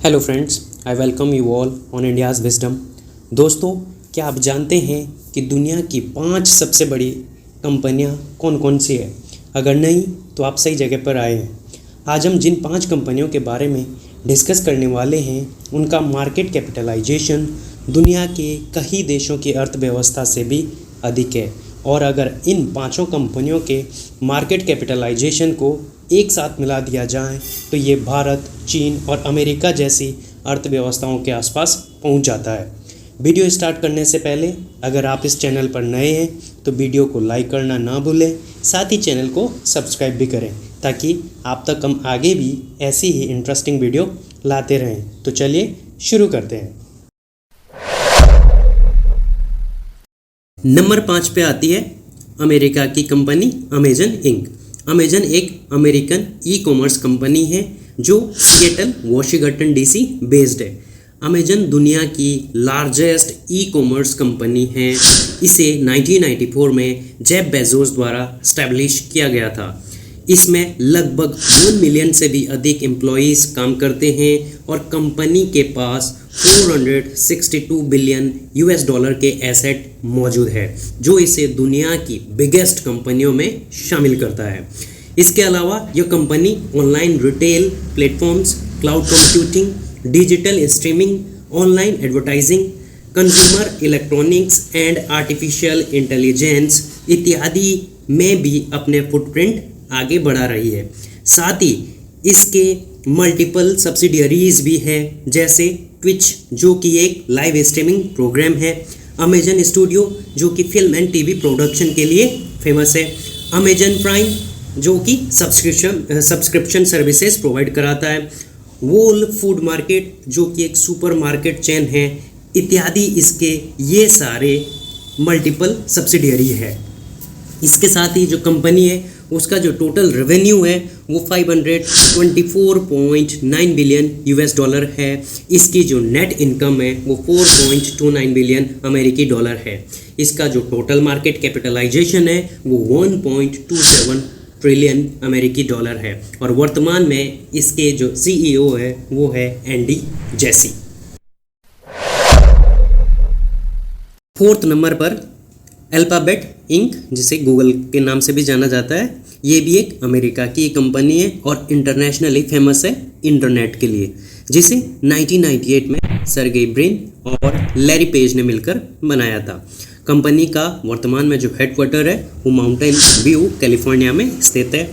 Hello friends, I welcome you all on India's wisdom. दोस्तों, क्या आप जानते हैं कि दुनिया की 5 सबसे बड़ी कंपनियां कौन कौन सी है? अगर नहीं तो आप सही जगह पर आए हैं। आज हम जिन 5 कंपनियों के बारे में डिस्कस करने वाले हैं उनका मार्केट कैपिटलाइजेशन दुनिया के कई देशों की अर्थव्यवस्था से भी अधिक है। और अगर इन 5 कंपनियों के मार्केट कैपिटलाइजेशन को एक साथ मिला दिया जाए तो ये भारत, चीन और अमेरिका जैसी अर्थव्यवस्थाओं के आसपास पहुंच जाता है। वीडियो स्टार्ट करने से पहले अगर आप इस चैनल पर नए हैं तो वीडियो को लाइक करना ना भूलें, साथ ही चैनल को सब्सक्राइब भी करें ताकि आप तक हम आगे भी ऐसी ही इंटरेस्टिंग वीडियो लाते रहें। तो चलिए शुरू करते हैं। नंबर 5 पे आती है अमेरिका की कंपनी अमेजन इंक। अमेजन एक अमेरिकन ई कॉमर्स कंपनी है जो सिएटल, वॉशिंगटन डीसी बेस्ड है। अमेजन दुनिया की लार्जेस्ट ई कॉमर्स कंपनी है। इसे 1994 में जेफ बेजोस द्वारा स्टैब्लिश किया गया था। इसमें लगभग 1 मिलियन से भी अधिक एम्प्लॉयज़ काम करते हैं और कंपनी के पास 462 बिलियन यूएस डॉलर के एसेट मौजूद है, जो इसे दुनिया की बिगेस्ट कंपनियों में शामिल करता है। इसके अलावा यह company online retail platforms, cloud computing, digital streaming, online advertising, consumer electronics and artificial intelligence इत्यादि में भी अपने फुटप्रिंट आगे बढ़ा रही है। साथ ही इसके मल्टीपल सब्सिडियरीज भी है, जैसे ट्विच जो कि एक लाइव स्ट्रीमिंग प्रोग्राम है, अमेजन स्टूडियो जो कि फिल्म एंड टीवी प्रोडक्शन के लिए फेमस है, अमेजन प्राइम जो कि सब्सक्रिप्शन सर्विसेज प्रोवाइड कराता है, वोल फूड मार्केट जो कि एक सुपर मार्केट चेन है, इत्यादि इसके ये सारे मल्टीपल सब्सिडियरी है। इसके साथ ही जो कंपनी है उसका जो टोटल रेवेन्यू है वो 524.9 बिलियन यूएस डॉलर है। इसकी जो नेट इनकम है वो 4.29 बिलियन अमेरिकी डॉलर है। इसका जो टोटल मार्केट कैपिटलाइजेशन है वो 1.27 ट्रिलियन अमेरिकी डॉलर है। और वर्तमान में इसके जो सीईओ है वो है एंडी जेसी। 4th नंबर पर अल्फाबेट इंक, जिसे गूगल के नाम से भी जाना जाता है, ये भी एक अमेरिका की कंपनी है और इंटरनेशनली फेमस है इंटरनेट के लिए, जिसे 1998 में सर्गेई ब्रिन और लैरी पेज ने मिलकर बनाया था। कंपनी का वर्तमान में जो हेडक्वार्टर है वो माउंटेन व्यू, कैलिफोर्निया में स्थित है।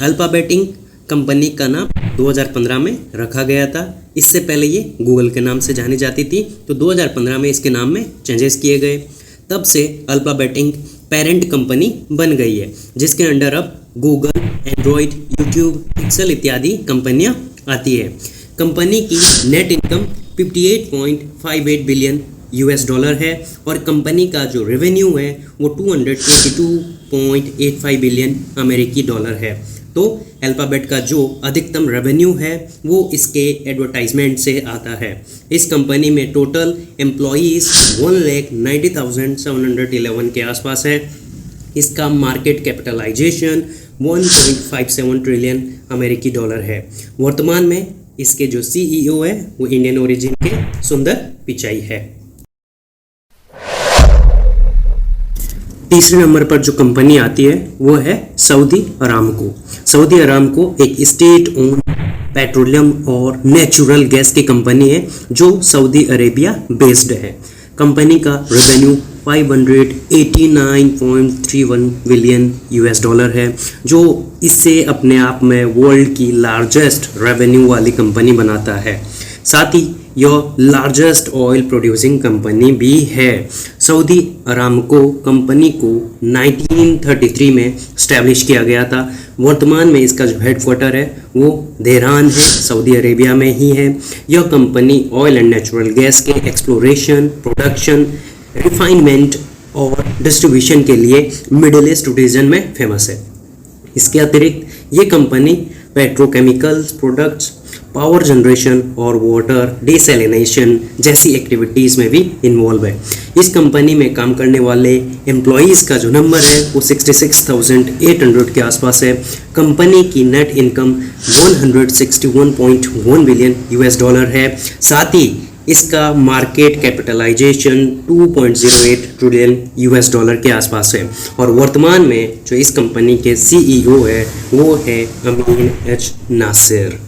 अल्फाबेट इंक कंपनी का नाम 2015 में रखा गया था। इससे पहले ये गूगल के नाम से जानी जाती थी, तो 2015 में इसके नाम में चेंजेस किए गए। तब से अल्फाबेट इंक पेरेंट कंपनी बन गई है, जिसके अंडर अब गूगल, एंड्रॉयड, यूट्यूब, पिक्सल इत्यादि कंपनियां आती है। कंपनी की net income 58.58 billion US dollar है और कंपनी का जो रेवेन्यू है वो 222.85 बिलियन अमेरिकी डॉलर है। तो अल्फाबेट का जो अधिकतम रेवेन्यू है वो इसके एडवर्टाइजमेंट से आता है। इस कंपनी में टोटल एम्प्लॉयज़ 1,90,711 के आसपास है। इसका मार्केट कैपिटलाइजेशन 1.57 ट्रिलियन अमेरिकी डॉलर है। वर्तमान में इसके जो सीईओ है वो इंडियन ओरिजिन के सुंदर पिचाई है। तीसरे नंबर पर जो कंपनी आती है वो है सऊदी अरामको। सऊदी अरामको एक स्टेट ओन पेट्रोलियम और नेचुरल गैस की कंपनी है जो सऊदी अरेबिया बेस्ड है। कंपनी का रेवेन्यू 589.31 बिलियन यूएस डॉलर है, जो इससे अपने आप में वर्ल्ड की लार्जेस्ट रेवेन्यू वाली कंपनी बनाता है। साथ ही यह लार्जेस्ट ऑयल प्रोड्यूसिंग कंपनी भी है। सऊदी अरामको कंपनी को 1933 में स्टैब्लिश किया गया था। वर्तमान में इसका जो हेडक्वार्टर है वो देहरान है, सऊदी अरेबिया में ही है। यह company oil and natural gas के एक्सप्लोरेशन, प्रोडक्शन, रिफाइनमेंट और डिस्ट्रीब्यूशन के लिए मिडिल ईस्ट रीजन में फेमस है। इसके अतिरिक्त ये company petrochemicals products, power generation और वाटर डिसैलिनेशन जैसी एक्टिविटीज़ में भी इन्वॉल्व है। इस कंपनी में काम करने वाले एम्प्लॉयज़ का जो नंबर है वो 66,800 के आसपास है। कंपनी की net income 161.1 billion US dollar है। साथ ही इसका market capitalisation 2.08 trillion US dollar के आसपास है। और वर्तमान में जो इस कंपनी के सीईओ है वो है अमीन एच नासिर।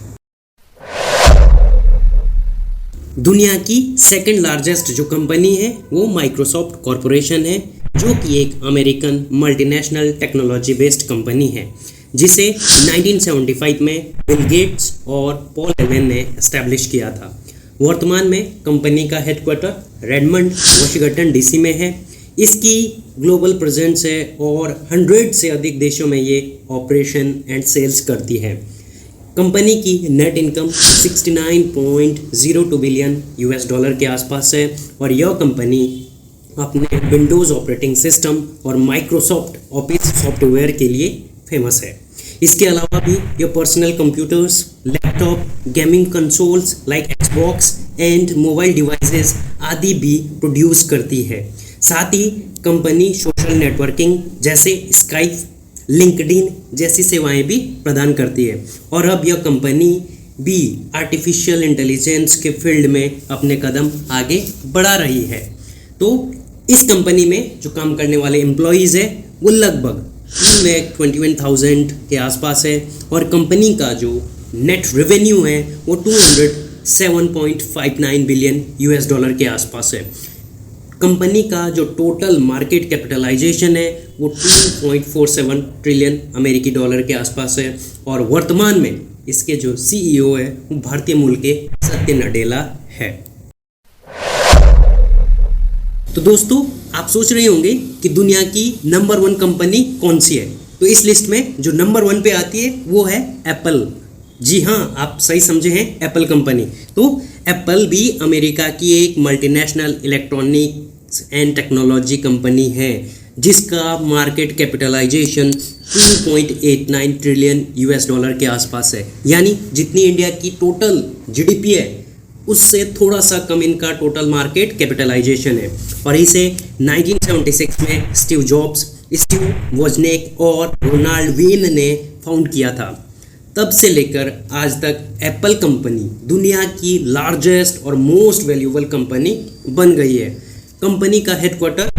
दुनिया की सेकंड लार्जेस्ट जो कंपनी है वो माइक्रोसॉफ्ट कॉरपोरेशन है, जो कि एक American multinational technology based company है, जिसे 1975 में बिल गेट्स और पॉल एलन ने एस्टैब्लिश किया था। वर्तमान में कंपनी का हेडक्वार्टर रेडमंड वाशिंगटन डीसी में है। इसकी ग्लोबल प्रेजेंस है और 100 से अधिक देशों में ये ऑपरेशन एंड सेल्स करती है। कंपनी की net income 69.02 billion US dollar के आसपास है और यह कंपनी अपने विंडोज़ ऑपरेटिंग सिस्टम और माइक्रोसॉफ्ट ऑफिस सॉफ्टवेयर के लिए फेमस है। इसके अलावा भी यह personal computers, laptop, gaming consoles like Xbox and mobile devices आदि भी प्रोड्यूस करती है। साथ ही कंपनी सोशल नेटवर्किंग जैसे स्काइप, लिंक्डइन जैसी सेवाएं भी प्रदान करती है। और अब यह कंपनी भी आर्टिफिशियल इंटेलिजेंस के फील्ड में अपने कदम आगे बढ़ा रही है। तो इस कंपनी में जो काम करने वाले एम्प्लॉयज़ है वो लगभग 2,21,000 के आसपास है और कंपनी का जो नेट रेवेन्यू है वो 207.59 बिलियन यूएस डॉलर के आसपास है। कंपनी का जो टोटल मार्केट कैपिटलाइजेशन है वो 2.47 ट्रिलियन अमेरिकी डॉलर के आसपास है और वर्तमान में इसके जो सीईओ है वो भारतीय मूल के सत्य नडेला है। तो दोस्तों, आप सोच रहे होंगे कि दुनिया की नंबर 1 कंपनी कौन सी है। तो इस लिस्ट में जो नंबर 1 पे आती है वो है एप्पल। जी हाँ, आप सही समझे हैं, एप्पल कंपनी। तो एप्पल भी अमेरिका की एक multinational electronics and technology company है, जिसका market capitalisation 2.89 trillion US dollar के आसपास है। यानी जितनी इंडिया की टोटल जीडीपी है उससे थोड़ा सा कम इनका टोटल मार्केट कैपिटलाइजेशन है। और इसे 1976 में स्टीव जॉब्स, स्टीव वोजनिक और रोनाल्ड वीन ने फाउंड किया था। तब से लेकर आज तक एप्पल कंपनी दुनिया की लार्जेस्ट और मोस्ट वैल्यूएबल कंपनी बन गई है। कंपनी का हेडक्वार्टर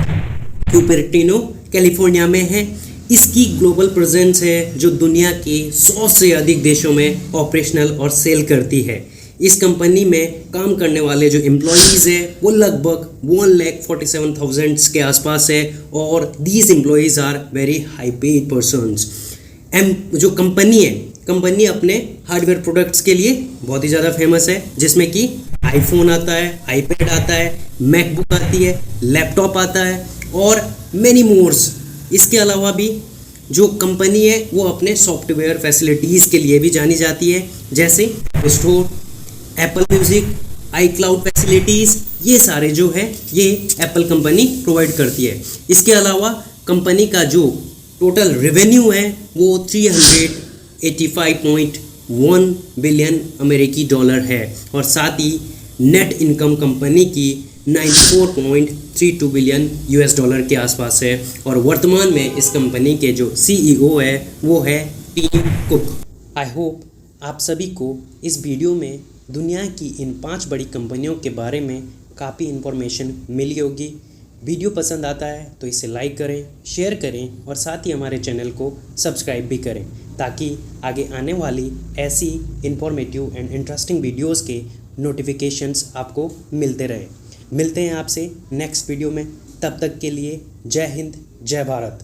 क्यूपेर्टिनो कैलिफोर्निया में है। इसकी ग्लोबल प्रेजेंस है जो दुनिया के 100 से अधिक देशों में ऑपरेशनल और सेल करती है। इस कंपनी में काम करने वाले जो एम्प्लॉयज़ है वो लगभग 1,47,000 के आसपास है और these employees are very high paid persons. जो कंपनी है, कंपनी अपने हार्डवेयर प्रोडक्ट्स के लिए बहुत ही ज़्यादा फेमस है, जिसमें कि आईफोन आता है, आईपैड आता है, मैकबुक आती है, लैपटॉप आता है और मैनी मोर्स। इसके अलावा भी जो कंपनी है वो अपने सॉफ्टवेयर फैसिलिटीज़ के लिए भी जानी जाती है, जैसे स्टोर, एप्पल म्यूज़िक, आई क्लाउड फैसिलिटीज़, ये सारे जो है ये एप्पल कंपनी प्रोवाइड करती है। इसके अलावा कंपनी का जो टोटल रेवेन्यू है वो 385.1 बिलियन अमेरिकी डॉलर है और साथ ही नेट इनकम कंपनी की 94.32 बिलियन यूएस डॉलर के आसपास है। और वर्तमान में इस कंपनी के जो सीईओ है वो है टिम कुक। आई होप आप सभी को इस वीडियो में दुनिया की इन 5 बड़ी कंपनियों के बारे में काफ़ी इन्फॉर्मेशन मिली होगी। वीडियो पसंद आता है तो इसे लाइक करें, शेयर करें और साथ ही हमारे चैनल को सब्सक्राइब भी करें, ताकि आगे आने वाली ऐसी इन्फॉर्मेटिव एंड इंटरेस्टिंग वीडियोस के नोटिफिकेशंस आपको मिलते रहे। मिलते हैं आपसे नेक्स्ट वीडियो में। तब तक के लिए जय हिंद, जय भारत।